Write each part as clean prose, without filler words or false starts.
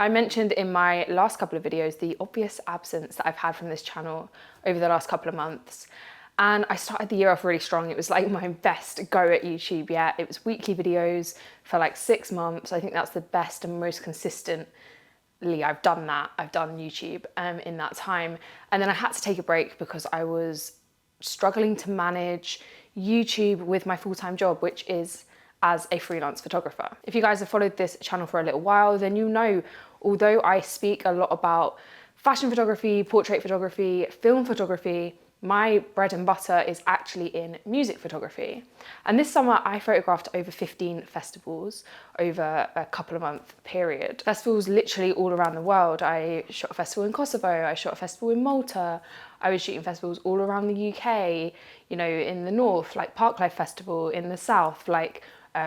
I mentioned in my last couple of videos the obvious absence that I've had from this channel over the last couple of months. And I started the year off really strong. It was like my best go at YouTube yet. It was weekly videos for like 6 months. I think that's the best and most consistently I've done that. I've done YouTube in that time. And then I had to take a break because I was struggling to manage YouTube with my full-time job, which is as a freelance photographer. If you guys have followed this channel for a little while, then you know, although I speak a lot about fashion photography, portrait photography, film photography, my bread and butter is actually in music photography. And this summer I photographed over 15 festivals over a couple of month period. Festivals literally all around the world. I shot a festival in Kosovo, I shot a festival in Malta, I was shooting festivals all around the UK, you know, in the north, like Parklife Festival, in the south, like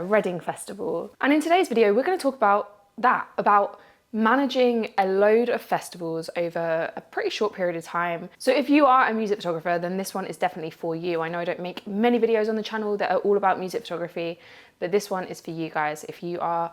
Reading Festival. And in today's video, we're going to talk about that, about managing a load of festivals over a pretty short period of time. So if you are a music photographer, then this one is definitely for you. I know I don't make many videos on the channel that are all about music photography, but this one is for you guys. If you are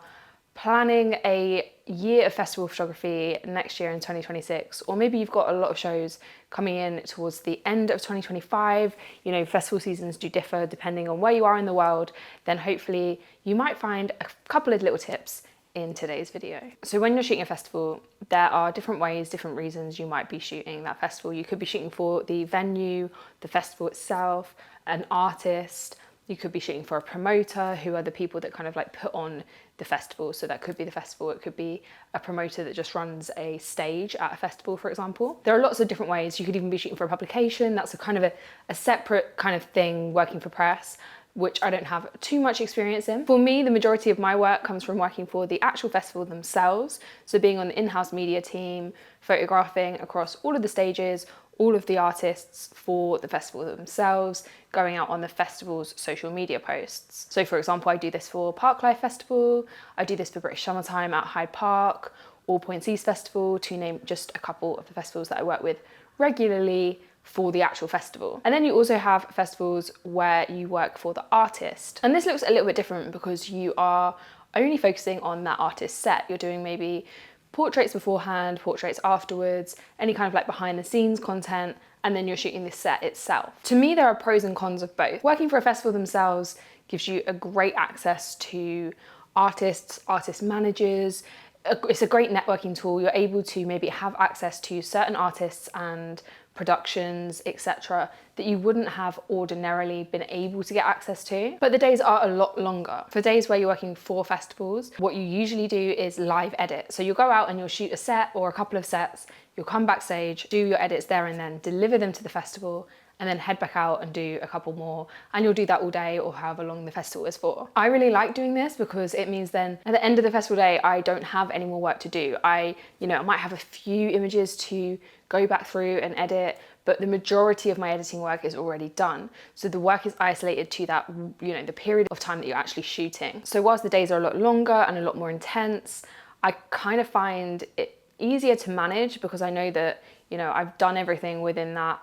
planning a year of festival photography next year in 2026, or maybe you've got a lot of shows coming in towards the end of 2025, you know, festival seasons do differ depending on where you are in the world, then hopefully you might find a couple of little tips in today's video. So when you're shooting a festival, there are different ways, different reasons you might be shooting that festival. You could be shooting for the venue, the festival itself, an artist. You could be shooting for a promoter, who are the people that kind of like put on the festival. So that could be the festival, it could be a promoter that just runs a stage at a festival, for example. There are lots of different ways. You could even be shooting for a publication. That's a kind of a separate kind of thing, working for press, which I don't have too much experience in. For me, the majority of my work comes from working for the actual festival themselves. So being on the in-house media team, photographing across all of the stages, all of the artists for the festival themselves, going out on the festival's social media posts. So for example, I do this for Parklife Festival, I do this for British Summertime at Hyde Park, All Points East Festival, to name just a couple of the festivals that I work with regularly for the actual festival. And then you also have festivals where you work for the artist. And this looks a little bit different because you are only focusing on that artist's set. You're doing maybe portraits beforehand, portraits afterwards, any kind of like behind the scenes content, and then you're shooting the set itself. To me, there are pros and cons of both. Working for a festival themselves gives you a great access to artists, artist managers. It's a great networking tool. You're able to maybe have access to certain artists and productions, etc., that you wouldn't have ordinarily been able to get access to. But the days are a lot longer. For days where you're working for festivals, what you usually do is live edit. So you'll go out and you'll shoot a set or a couple of sets, you'll come backstage, do your edits there and then, deliver them to the festival, and then head back out and do a couple more, and you'll do that all day or however long the festival is for. I really like doing this because it means then at the end of the festival day, I don't have any more work to do. I might have a few images to go back through and edit, but the majority of my editing work is already done. So the work is isolated to that, the period of time that you're actually shooting. So whilst the days are a lot longer and a lot more intense, I kind of find it easier to manage because I know that, I've done everything within that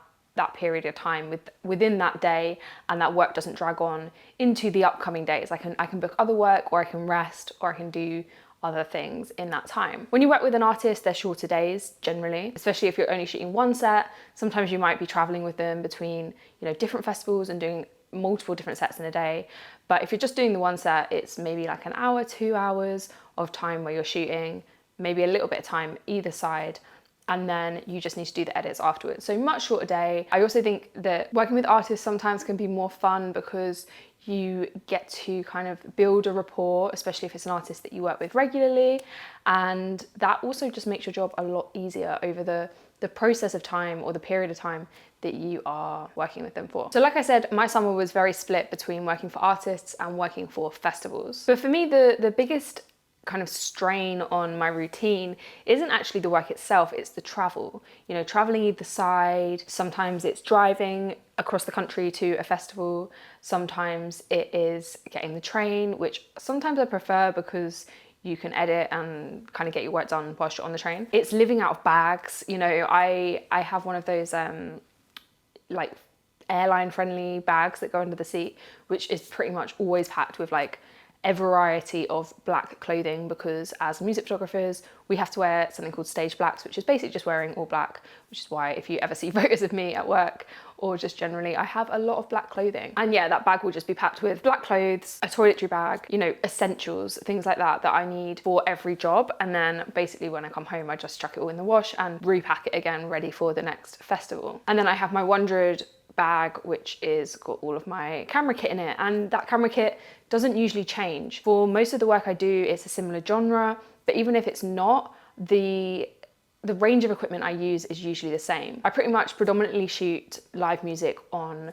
period of time within that day, and that work doesn't drag on into the upcoming days. I can book other work, or I can rest, or I can do other things in that time. When you work with an artist, they're shorter days generally, especially if you're only shooting one set. Sometimes you might be traveling with them between different festivals and doing multiple different sets in a day. But if you're just doing the one set, it's maybe like an hour, 2 hours of time where you're shooting, maybe a little bit of time either side, and then you just need to do the edits afterwards. So much shorter day. I also think that working with artists sometimes can be more fun because you get to kind of build a rapport, especially if it's an artist that you work with regularly. And that also just makes your job a lot easier over the process of time or the period of time that you are working with them for. So like I said, my summer was very split between working for artists and working for festivals. But for me, the biggest kind of strain on my routine isn't actually the work itself, it's the travel. Traveling either side. Sometimes it's driving across the country to a festival. Sometimes it is getting the train, which sometimes I prefer because you can edit and kind of get your work done whilst you're on the train. It's living out of bags. I have one of those like airline friendly bags that go under the seat, which is pretty much always packed with like a variety of black clothing, because as music photographers, we have to wear something called stage blacks, which is basically just wearing all black, which is why if you ever see photos of me at work or just generally, I have a lot of black clothing. And yeah, that bag will just be packed with black clothes, a toiletry bag, you know, essentials, things like that I need for every job. And then basically when I come home, I just chuck it all in the wash and repack it again, ready for the next festival. And then I have my 100 bag, which is got all of my camera kit in it, and that camera kit doesn't usually change. For most of the work I do, it's a similar genre, but even if it's not, the range of equipment I use is usually the same. I pretty much predominantly shoot live music on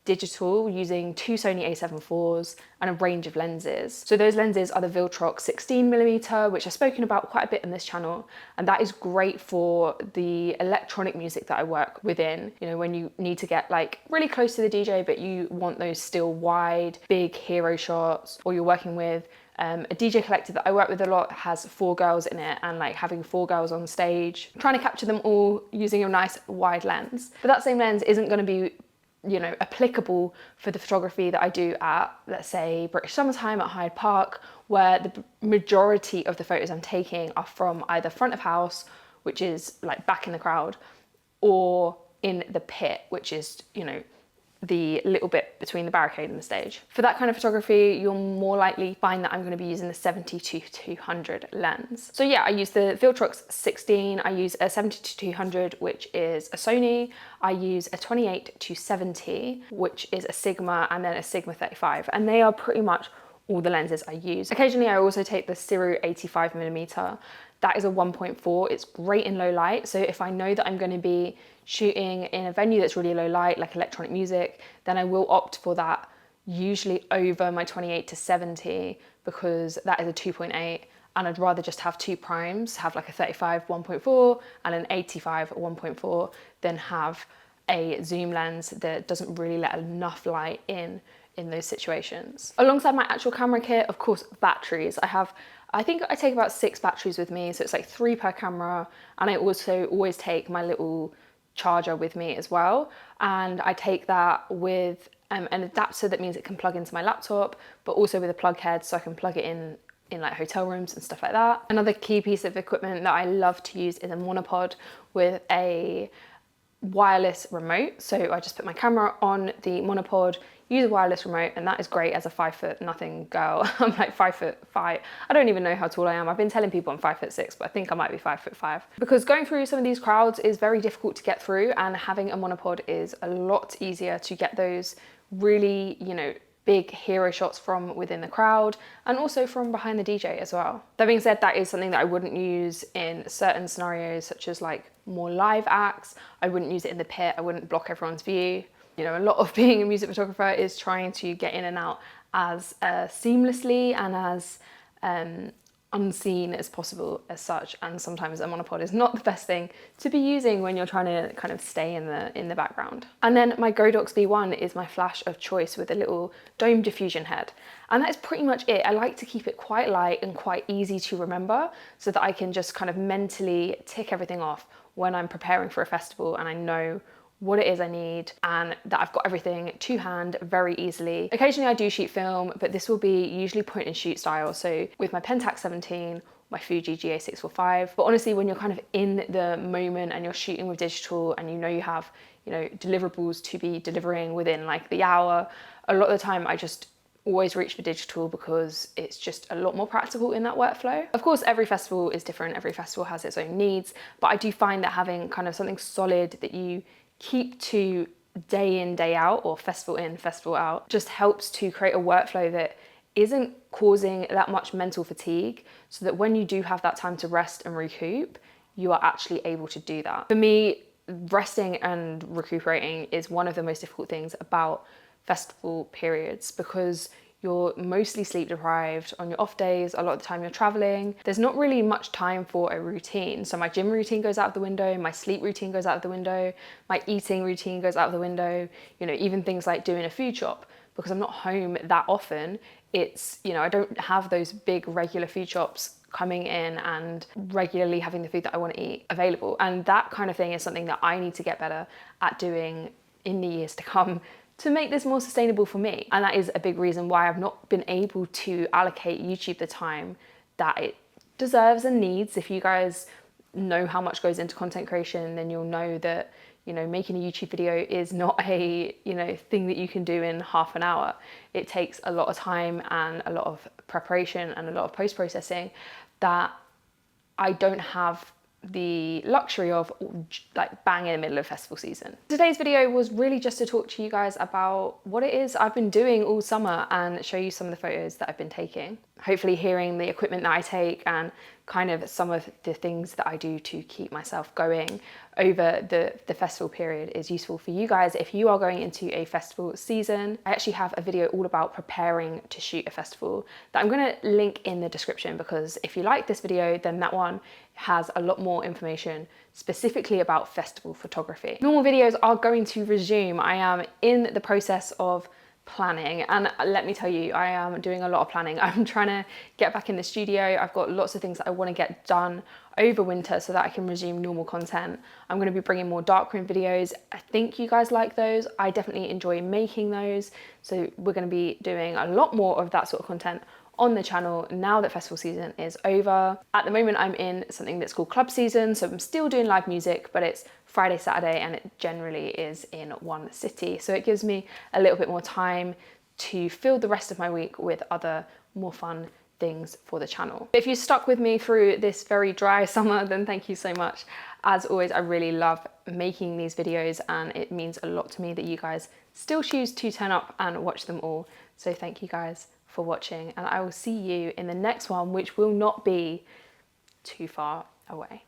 digital using 2 Sony a7 IVs and a range of lenses. So those lenses are the Viltrox 16mm, which I've spoken about quite a bit on this channel, and that is great for the electronic music that I work within. You know, when you need to get like really close to the DJ, but you want those still wide, big hero shots, or you're working with a DJ collective that I work with a lot has 4 girls in it, and like having 4 girls on stage, trying to capture them all using a nice wide lens. But that same lens isn't going to be, you know, applicable for the photography that I do at, let's say, British Summertime at Hyde Park, where the majority of the photos I'm taking are from either front of house, which is like back in the crowd, or in the pit, which is, you know, the little bit between the barricade and the stage. For that kind of photography, you'll more likely find that I'm going to be using the 70-200 lens. So yeah, I use the Viltrox 16, I use a 70-200, which is a Sony, I use a 28-70, which is a Sigma, and then a Sigma 35, and they are pretty much all the lenses I use. Occasionally I also take the Siru 85mm. That is a 1.4, it's great in low light, so if I know that I'm going to be shooting in a venue that's really low light, like electronic music, then I will opt for that, usually over my 28-70, because that is a 2.8, and I'd rather just have 2 primes, have like a 35 1.4 and an 85 1.4, than have a zoom lens that doesn't really let enough light in those situations. Alongside my actual camera kit, of course, batteries. I think I take about 6 batteries with me, so it's like 3 per camera, and I also always take my little charger with me as well, and I take that with an adapter that means it can plug into my laptop, but also with a plug head so I can plug it in like hotel rooms and stuff like that. Another key piece of equipment that I love to use is a monopod with a wireless remote. So I just put my camera on the monopod, use a wireless remote, and that is great as a 5'0" girl. I'm like 5'5". I don't even know how tall I am. I've been telling people I'm 5'6", but I think I might be 5'5". Because going through some of these crowds is very difficult to get through, and having a monopod is a lot easier to get those really, you know, big hero shots from within the crowd, and also from behind the DJ as well. That being said, that is something that I wouldn't use in certain scenarios, such as like more live acts. I wouldn't use it in the pit. I wouldn't block everyone's view. You know, a lot of being a music photographer is trying to get in and out as seamlessly and as unseen as possible as such, and sometimes a monopod is not the best thing to be using when you're trying to kind of stay in the background. And then my Godox V1 is my flash of choice with a little dome diffusion head, and that is pretty much it. I like to keep it quite light and quite easy to remember, so that I can just kind of mentally tick everything off when I'm preparing for a festival and I know what it is I need, and that I've got everything to hand very easily. Occasionally I do shoot film, but this will be usually point and shoot style. So with my Pentax 17, my Fuji GA645. But honestly, when you're kind of in the moment and you're shooting with digital and you know you have, you know, deliverables to be delivering within like the hour, a lot of the time I just always reach for digital because it's just a lot more practical in that workflow. Of course, every festival is different. Every festival has its own needs, but I do find that having kind of something solid that you keep to day in, day out, or festival in, festival out, just helps to create a workflow that isn't causing that much mental fatigue, so that when you do have that time to rest and recoup, you are actually able to do that. For me, resting and recuperating is one of the most difficult things about festival periods, because you're mostly sleep deprived on your off days. A lot of the time you're traveling. There's not really much time for a routine. So my gym routine goes out of the window, my sleep routine goes out of the window, my eating routine goes out of the window, you know, even things like doing a food shop, because I'm not home that often. It's, you know, I don't have those big regular food shops coming in and regularly having the food that I want to eat available. And that kind of thing is something that I need to get better at doing in the years to come, to make this more sustainable for me. And that is a big reason why I've not been able to allocate YouTube the time that it deserves and needs. If you guys know how much goes into content creation, then you'll know that, you know, making a YouTube video is not a, you know, thing that you can do in half an hour. It takes a lot of time and a lot of preparation and a lot of post-processing that I don't have the luxury of, like, bang in the middle of festival season. Today's video was really just to talk to you guys about what it is I've been doing all summer and show you some of the photos that I've been taking. Hopefully hearing the equipment that I take and kind of some of the things that I do to keep myself going over the festival period is useful for you guys if you are going into a festival season. I actually have a video all about preparing to shoot a festival that I'm going to link in the description, because if you like this video, then that one has a lot more information specifically about festival photography. Normal videos are going to resume. I am in the process of planning, and let me tell you, I am doing a lot of planning. I'm trying to get back in the studio. I've got lots of things that I want to get done over winter so that I can resume normal content. I'm going to be bringing more darkroom videos. I think you guys like those. I definitely enjoy making those, so we're going to be doing a lot more of that sort of content on the channel now that festival season is over. At the moment, I'm in something that's called club season, so I'm still doing live music, but it's Friday, Saturday, and it generally is in one city. So it gives me a little bit more time to fill the rest of my week with other more fun things for the channel. If you stuck with me through this very dry summer, then thank you so much. As always, I really love making these videos, and it means a lot to me that you guys still choose to turn up and watch them all. So thank you guys for watching, and I will see you in the next one, which will not be too far away.